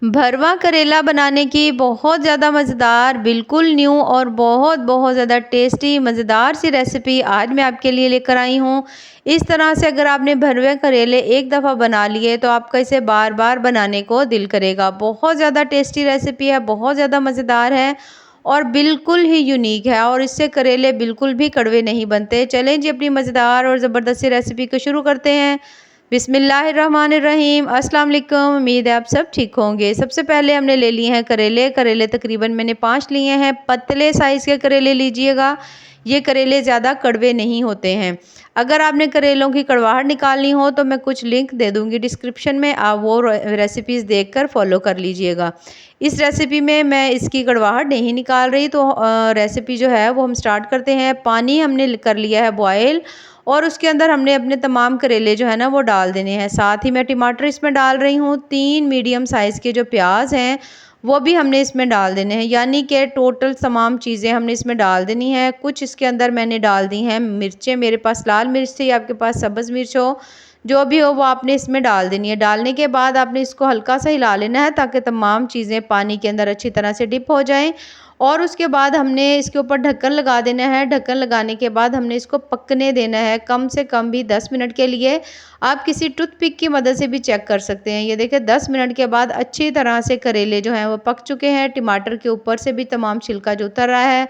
भरवा करेला बनाने की बहुत ज़्यादा मज़ेदार, बिल्कुल न्यू और बहुत बहुत ज़्यादा टेस्टी मज़ेदार सी रेसिपी आज मैं आपके लिए लेकर आई हूँ। इस तरह से अगर आपने भरवे करेले एक दफ़ा बना लिए तो आपका इसे बार बार बनाने को दिल करेगा। बहुत ज़्यादा टेस्टी रेसिपी है, बहुत ज़्यादा मज़ेदार है और बिल्कुल ही यूनिक है और इससे करेले बिल्कुल भी कड़वे नहीं बनते। चलें जी, अपनी मज़ेदार और ज़बरदस्त सी रेसिपी को शुरू करते हैं। बिस्मिल्लाहिर्रहमानिर्रहीम। अस्सलाम वालेकुम। उम्मीद है आप सब ठीक होंगे। सबसे पहले हमने ले लिए हैं करेले। करेले तकरीबन मैंने 5 लिए हैं। पतले साइज़ के करेले लीजिएगा। ये करेले ज़्यादा कड़वे नहीं होते हैं। अगर आपने करेलों की कड़वाहट निकालनी हो तो मैं कुछ लिंक दे दूँगी डिस्क्रिप्शन में, आप वो रेसिपीज़ देखकर फॉलो कर लीजिएगा। इस रेसिपी में मैं इसकी कड़वाहट नहीं निकाल रही, तो रेसिपी जो है वो हम स्टार्ट करते हैं। पानी हमने कर लिया है बॉयल और उसके अंदर हमने अपने तमाम करेले जो है ना वो डाल देने हैं। साथ ही मैं टमाटर इसमें डाल रही हूँ। 3 मीडियम साइज़ के जो प्याज हैं वो भी हमने इसमें डाल देने हैं, यानी कि टोटल तमाम चीज़ें हमने इसमें डाल देनी है। कुछ इसके अंदर मैंने डाल दी हैं मिर्चें, मेरे पास लाल मिर्च थी, आपके पास सब्ज़ मिर्च हो, जो भी हो वो आपने इसमें डाल देनी है। डालने के बाद आपने इसको हल्का सा हिला लेना है ताकि तमाम चीज़ें पानी के अंदर अच्छी तरह से डिप हो जाएं। और उसके बाद हमने इसके ऊपर ढक्कन लगा देना है। ढक्कन लगाने के बाद हमने इसको पकने देना है कम से कम भी 10 मिनट के लिए। आप किसी टूथपिक की मदद से भी चेक कर सकते हैं। ये देखिए 10 मिनट के बाद अच्छी तरह से करेले जो हैं वो पक चुके हैं। टमाटर के ऊपर से भी तमाम छिलका जो उतर रहा है,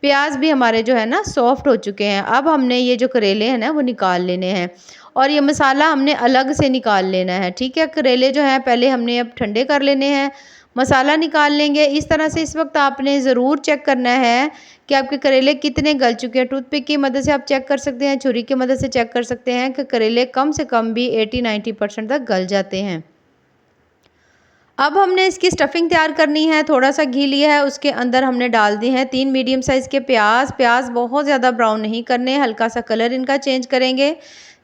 प्याज भी हमारे जो है ना सॉफ्ट हो चुके हैं। अब हमने ये जो करेले हैं ना वो निकाल लेने हैं और ये मसाला हमने अलग से निकाल लेना है। ठीक है, करेले जो हैं पहले हमने अब ठंडे कर लेने हैं, मसाला निकाल लेंगे। इस तरह से इस वक्त आपने ज़रूर चेक करना है कि आपके करेले कितने गल चुके हैं। टूथपिक की मदद से आप चेक कर सकते हैं, छुरी की मदद से चेक कर सकते हैं कि करेले कम से कम भी 80-90% तक गल जाते हैं। अब हमने इसकी स्टफिंग तैयार करनी है। थोड़ा सा घी लिया है, उसके अंदर हमने डाल दी हैं 3 मीडियम साइज़ के प्याज। प्याज बहुत ज़्यादा ब्राउन नहीं करने, हल्का सा कलर इनका चेंज करेंगे।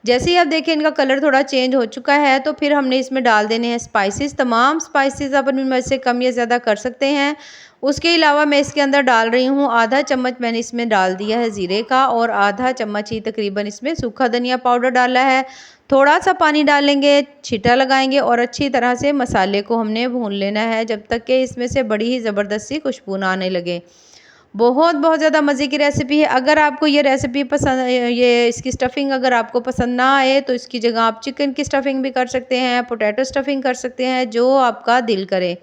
जैसे ही आप देखें इनका कलर थोड़ा चेंज हो चुका है तो फिर हमने इसमें डाल देने हैं स्पाइसेस। तमाम स्पाइसेस आप अपनी मर्ज़ी से कम या ज़्यादा कर सकते हैं। उसके अलावा मैं इसके अंदर डाल रही हूँ आधा चम्मच, मैंने इसमें डाल दिया है ज़ीरे का और आधा चम्मच ही तकरीबन इसमें सूखा धनिया पाउडर डाला है। थोड़ा सा पानी डालेंगे, छींटा लगाएंगे और अच्छी तरह से मसाले को हमने भून लेना है जब तक कि इसमें से बड़ी ही ज़बरदस्त सी खुशबू ना आने लगे। बहुत बहुत ज़्यादा मज़े की रेसिपी है। अगर आपको ये रेसिपी पसंद, ये इसकी स्टफिंग अगर आपको पसंद ना आए तो इसकी जगह आप चिकन की स्टफिंग भी कर सकते हैं, पोटैटो स्टफिंग कर सकते हैं, जो आपका दिल करे।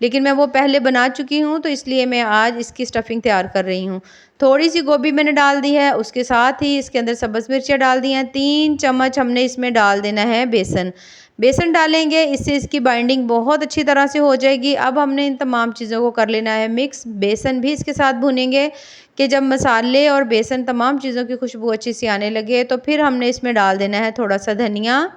लेकिन मैं वो पहले बना चुकी हूँ तो इसलिए मैं आज इसकी स्टफिंग तैयार कर रही हूँ। थोड़ी सी गोभी मैंने डाल दी है, उसके साथ ही इसके अंदर सब्ज़ मिर्चें डाल दी हैं। 3 चम्मच हमने इसमें डाल देना है बेसन। बेसन डालेंगे, इससे इसकी बाइंडिंग बहुत अच्छी तरह से हो जाएगी। अब हमने इन तमाम चीज़ों को कर लेना है मिक्स। बेसन भी इसके साथ भूनेंगे कि जब मसाले और बेसन तमाम चीज़ों की खुशबू अच्छी सी आने लगे तो फिर हमने इसमें डाल देना है थोड़ा सा धनिया।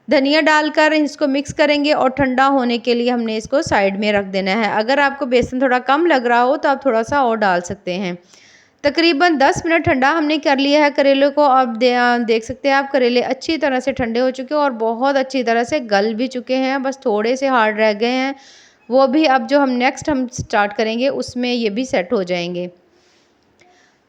धनिया डालकर इसको मिक्स करेंगे और ठंडा होने के लिए हमने इसको साइड में रख देना है। अगर आपको बेसन थोड़ा कम लग रहा हो तो आप थोड़ा सा और डाल सकते हैं। तकरीबन 10 मिनट ठंडा हमने कर लिया है करेले को। अब देख सकते हैं आप करेले अच्छी तरह से ठंडे हो चुके हैं और बहुत अच्छी तरह से गल भी चुके हैं, बस थोड़े से हार्ड रह गए हैं। वो भी अब जो हम नेक्स्ट हम स्टार्ट करेंगे उसमें ये भी सेट हो जाएंगे।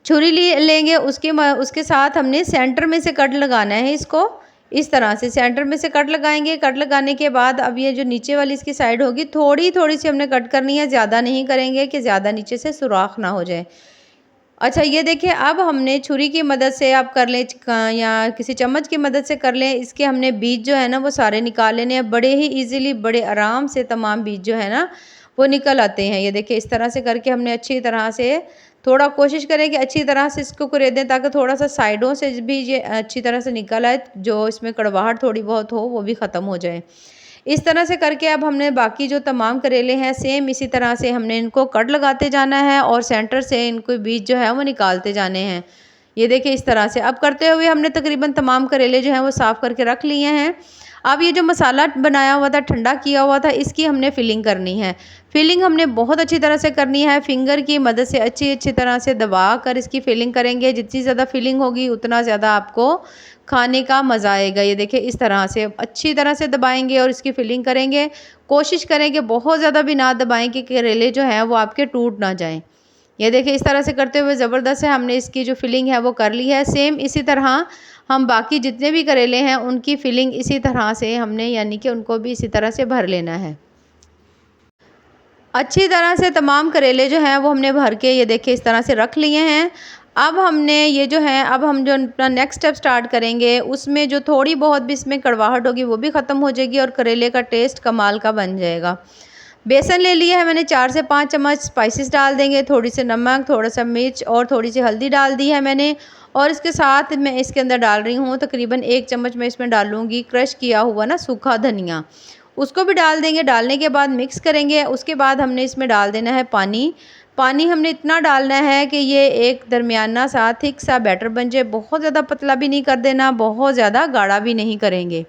छुरी लेंगे, उसके साथ हमने सेंटर में से कट लगाना है इसको। इस तरह से सेंटर में से कट लगाएंगे। कट लगाने के बाद अब ये जो नीचे वाली इसकी साइड होगी थोड़ी थोड़ी सी हमने कट करनी है, ज़्यादा नहीं करेंगे कि ज़्यादा नीचे से सुराख ना हो जाए। अच्छा, ये देखिए अब हमने छुरी की मदद से आप कर लें या किसी चम्मच की मदद से कर लें। इसके हमने बीज जो है ना वो सारे निकाल लेने हैं। बड़े ही इजीली, बड़े आराम से तमाम बीज जो है ना वो निकल आते हैं। ये देखिए इस तरह से करके हमने अच्छी तरह से, थोड़ा कोशिश करें कि अच्छी तरह से इसको कुरेदें ताकि थोड़ा सा साइडों से भी ये अच्छी तरह से निकल आए, जो इसमें कड़वाहट थोड़ी बहुत हो वो भी ख़त्म हो जाए। इस तरह से करके अब हमने बाकी जो तमाम करेले हैं सेम इसी तरह से हमने इनको कट लगाते जाना है और सेंटर से इनको बीज जो है वो निकालते जाने हैं। ये देखिए इस तरह से अब करते हुए हमने तकरीबन तमाम करेले जो हैं वो साफ़ करके रख लिए हैं। अब ये जो मसाला बनाया हुआ था, ठंडा किया हुआ था, इसकी हमने फिलिंग करनी है। फिलिंग हमने बहुत अच्छी तरह से करनी है। फिंगर की मदद से अच्छी अच्छी तरह से दबा कर इसकी फिलिंग करेंगे। जितनी ज़्यादा फिलिंग होगी उतना ज़्यादा आपको खाने का मज़ा आएगा। ये देखिए इस तरह से अच्छी तरह से दबाएंगे और इसकी फिलिंग करेंगे। कोशिश करें कि बहुत ज़्यादा भी ना दबाएं कि करेले जो हैं वो आपके टूट ना जाएं। ये देखिए इस तरह से करते हुए ज़बरदस्त है, हमने इसकी जो फिलिंग है वो कर ली है। सेम इसी तरह हम बाकी जितने भी करेले हैं उनकी फिलिंग इसी तरह से हमने, यानी कि उनको भी इसी तरह से भर लेना है। अच्छी तरह से तमाम करेले जो हैं वो हमने भर के ये देखिए इस तरह से रख लिए हैं। अब हमने ये जो है, अब हम जो अपना नेक्स्ट स्टेप स्टार्ट करेंगे, उसमें जो थोड़ी बहुत भी इसमें कड़वाहट होगी वो भी ख़त्म हो जाएगी और करेले का टेस्ट कमाल का बन जाएगा। बेसन ले लिया है मैंने 4 से 5 चम्मच, स्पाइसेस डाल देंगे, थोड़ी सी नमक, थोड़ा सा मिर्च और थोड़ी सी हल्दी डाल दी है मैंने। और इसके साथ मैं इसके अंदर डाल रही हूँ तकरीबन 1 चम्मच मैं इसमें डालूँगी क्रश किया हुआ ना सूखा धनिया, उसको भी डाल देंगे। डालने के बाद मिक्स करेंगे। उसके बाद हमने इसमें डाल देना है पानी। पानी हमने इतना डालना है कि ये एक दरमियाना सा थिक सा बैटर बन जाए। बहुत ज़्यादा पतला भी नहीं कर देना, बहुत ज़्यादा गाढ़ा भी नहीं करेंगे।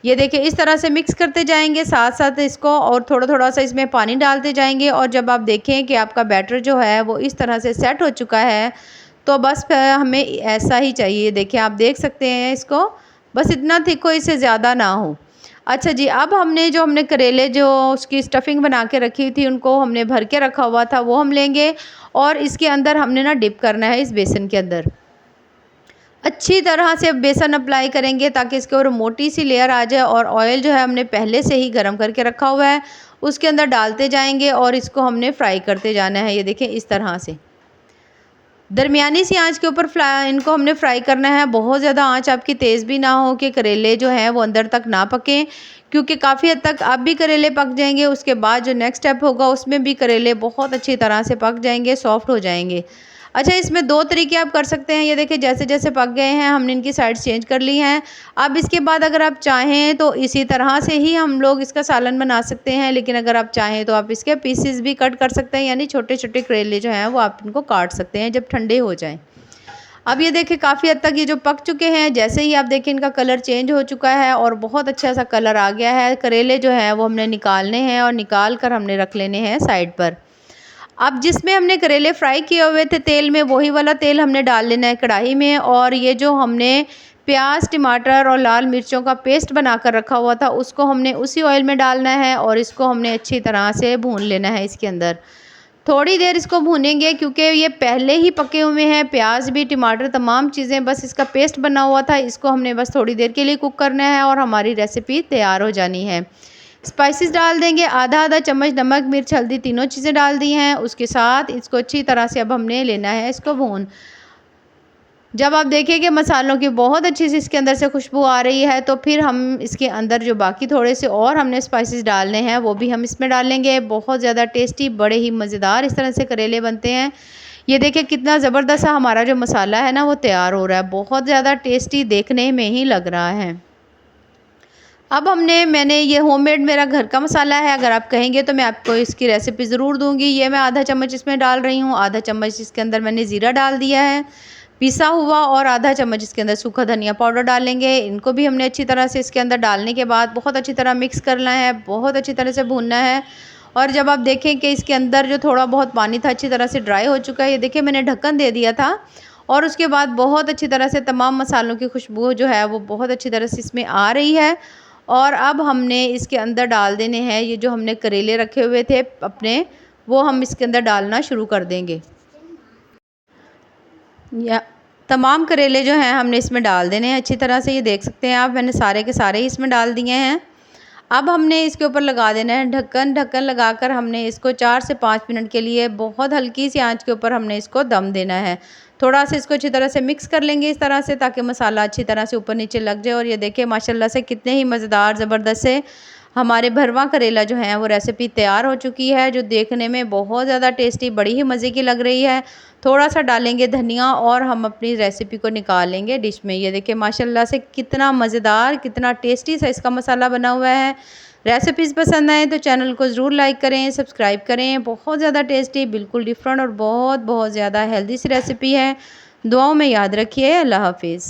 ये देखिए इस तरह से मिक्स करते जाएंगे साथ साथ इसको, और थोड़ा थोड़ा सा इसमें पानी डालते जाएंगे। और जब आप देखें कि आपका बैटर जो है वो इस तरह से सेट हो चुका है, तो बस हमें ऐसा ही चाहिए। देखिए आप देख सकते हैं इसको, बस इतना थिक हो, इससे ज़्यादा ना हो। अच्छा जी, अब हमने करेले जो उसकी स्टफिंग बना के रखी थी, उनको हमने भर के रखा हुआ था, वो हम लेंगे और इसके अंदर हमने ना डिप करना है इस बेसन के अंदर। अच्छी तरह से बेसन अप्लाई करेंगे ताकि इसके ऊपर मोटी सी लेयर आ जाए। और ऑयल जो है हमने पहले से ही गर्म करके रखा हुआ है, उसके अंदर डालते जाएंगे और इसको हमने फ्राई करते जाना है। ये देखें इस तरह से दरमियानी सी आंच के ऊपर इनको हमने फ्राई करना है। बहुत ज़्यादा आंच आपकी तेज़ भी ना हो कि करेले जो हैं वो अंदर तक ना पकें, क्योंकि काफ़ी हद तक अब भी करेले पक जाएंगे। उसके बाद जो नेक्स्ट स्टेप होगा उसमें भी करेले बहुत अच्छी तरह से पक जाएंगे, सॉफ्ट हो जाएंगे। अच्छा, इसमें 2 तरीके आप कर सकते हैं। ये देखिए जैसे जैसे पक गए हैं हमने इनकी साइड्स चेंज कर ली हैं। अब इसके बाद अगर आप चाहें तो इसी तरह से ही हम लोग इसका सालन बना सकते हैं, लेकिन अगर आप चाहें तो आप इसके पीसेस भी कट कर सकते हैं, यानी छोटे छोटे करेले जो हैं वो आप इनको काट सकते हैं जब ठंडे हो जाएं। अब ये देखिए काफ़ी हद तक ये जो पक चुके हैं, जैसे ही आप देखें इनका कलर चेंज हो चुका है और बहुत अच्छा सा कलर आ गया है। करेले जो हैं वो हमने निकालने हैं और निकाल कर हमने रख लेने हैं साइड पर। अब जिसमें हमने करेले फ्राई किए हुए थे तेल में, वही वाला तेल हमने डाल लेना है कढ़ाई में। और ये जो हमने प्याज, टमाटर और लाल मिर्चों का पेस्ट बनाकर रखा हुआ था, उसको हमने उसी ऑयल में डालना है और इसको हमने अच्छी तरह से भून लेना है। इसके अंदर थोड़ी देर इसको भूनेंगे क्योंकि ये पहले ही पके हुए हैं, प्याज भी, टमाटर, तमाम चीज़ें, बस इसका पेस्ट बना हुआ था। इसको हमने बस थोड़ी देर के लिए कुक करना है और हमारी रेसिपी तैयार हो जानी है। स्पाइसेस डाल देंगे, आधा आधा चम्मच नमक, मिर्च, हल्दी, तीनों चीज़ें डाल दी हैं। उसके साथ इसको अच्छी तरह से अब हमने लेना है इसको भून। जब आप देखिए कि मसालों की बहुत अच्छी सी इसके अंदर से खुशबू आ रही है, तो फिर हम इसके अंदर जो बाकी थोड़े से और हमने स्पाइसेस डालने हैं वो भी हम इसमें डालेंगे। बहुत ज़्यादा टेस्टी, बड़े ही मज़ेदार इस तरह से करेले बनते हैं। ये देखिए कितना ज़बरदस्त सा हमारा जो मसाला है ना वो तैयार हो रहा है, बहुत ज़्यादा टेस्टी देखने में ही लग रहा है। अब मैंने ये होममेड मेरा घर का मसाला है, अगर आप कहेंगे तो मैं आपको इसकी रेसिपी ज़रूर दूंगी। ये मैं आधा चम्मच इसमें डाल रही हूँ, आधा चम्मच इसके अंदर मैंने ज़ीरा डाल दिया है पिसा हुआ, और आधा चम्मच इसके अंदर सूखा धनिया पाउडर डालेंगे। इनको भी हमने अच्छी तरह से इसके अंदर डालने के बाद बहुत अच्छी तरह मिक्स करना है, बहुत अच्छी तरह से भूनना है। और जब आप देखें कि इसके अंदर जो थोड़ा बहुत पानी था अच्छी तरह से ड्राई हो चुका है, ये देखिए मैंने ढक्कन दे दिया था और उसके बाद बहुत अच्छी तरह से तमाम मसालों की खुशबू जो है वो बहुत अच्छी तरह से इसमें आ रही है। और अब हमने इसके अंदर डाल देने हैं ये जो हमने करेले रखे हुए थे अपने, वो हम इसके अंदर डालना शुरू कर देंगे। या तमाम करेले जो हैं हमने इसमें डाल देने हैं अच्छी तरह से। ये देख सकते हैं आप, मैंने सारे के सारे इसमें डाल दिए हैं। अब हमने इसके ऊपर लगा देना है ढक्कन। ढक्कन लगाकर हमने इसको 4 से 5 मिनट के लिए बहुत हल्की सी आंच के ऊपर हमने इसको दम देना है। थोड़ा सा इसको अच्छी तरह से मिक्स कर लेंगे इस तरह से, ताकि मसाला अच्छी तरह से ऊपर नीचे लग जाए। और ये देखिए माशाल्लाह से कितने ही मज़ेदार ज़बरदस्त से हमारे भरवा करेला जो है वो रेसिपी तैयार हो चुकी है, जो देखने में बहुत ज़्यादा टेस्टी, बड़ी ही मज़े की लग रही है। थोड़ा सा डालेंगे धनिया और हम अपनी रेसिपी को निकाल लेंगे डिश में। ये देखिए माशाल्लाह से कितना मज़ेदार, कितना टेस्टी सा इसका मसाला बना हुआ है। रेसिपीज़ पसंद आए तो चैनल को ज़रूर लाइक करें, सब्सक्राइब करें। बहुत ज़्यादा टेस्टी, बिल्कुल डिफरेंट और बहुत बहुत ज़्यादा हेल्दी सी रेसिपी है। दुआओं में याद रखिए। अल्लाह हाफिज़।